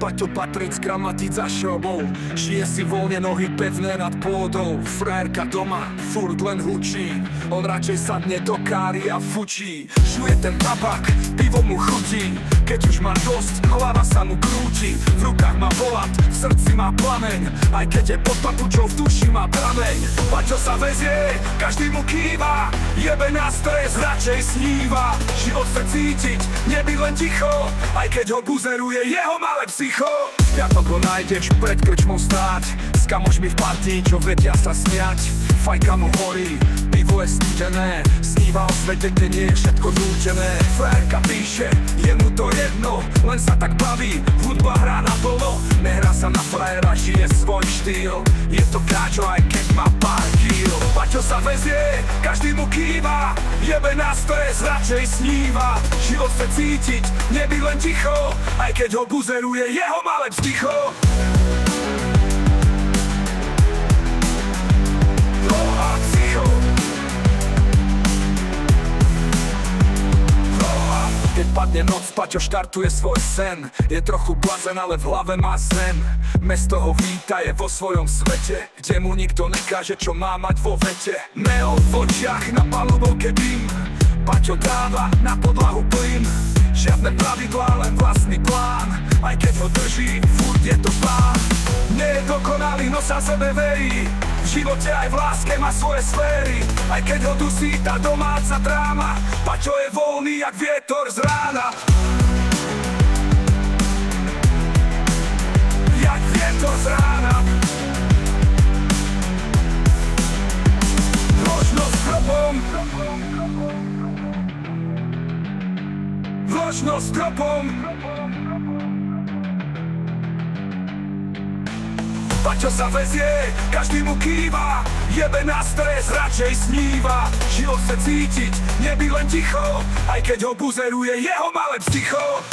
Paťo Patrick gramatíc za šobou, žije si voľne, nohy pevné nad pôdou. Frajerka doma, furt len hučí, on radšej sadne do káry a fučí. Žuje ten tabak, pivo mu chutí, keď už má dosť, hlava sa mu krúti. V rukách má volant, v srdci má plameň, aj keď je pod papučou, v duši má prameň. Paťo sa vezie, každý mu kýva, jebe na stres, radšej sníva. Život chce cítiť, nebyť len ticho, aj keď ho buzeruje jeho malé psycho. Piatok ho nájdeš pred krčmou stáť, s kamošmi v partii, čo vedia sa smiať. Fajka mu horí, pivo je studené, sníva o svete, kde nie je všetko nútené. Frajerka píše, je mu to jedno, len sa tak baví, hudba hrá naplno. Nehrá sa na frajera, žije svoj štýl, je to káčo, aj keď má pár kíl. Paťo sa vezie, každý mu kýva, jebe na stres, radšej sníva. Život chce cítiť, nebyť len ticho, aj keď ho buzeruje jeho malé vzdycho. Keď padne noc, Paťo štartuje svoj sen. Je trochu blazen, ale v hlave má sen. Mesto ho víta, je vo svojom svete, kde mu nikto nekáže, čo má mať vo vete. Neon v očiach, na palubovke dym, Paťo dáva na podlahu plyn. Žiadne pravidlá, len vlastný plán, aj keď ho drží, furt je to pán. Nie je dokonalý, no sa sebe verí, v živote aj v láske má svoje sféry. Aj keď ho dusí tá domáca dráma, Paťo je voľný jak vietor z rána. Jak vietor z rána. Možno s tropom, možno s tropom. Paťo sa vezie, každý mu kýva, jebe na stres, radšej sníva. Život chce cítiť, nebyť len ticho, aj keď ho buzeruje jeho malé psycho.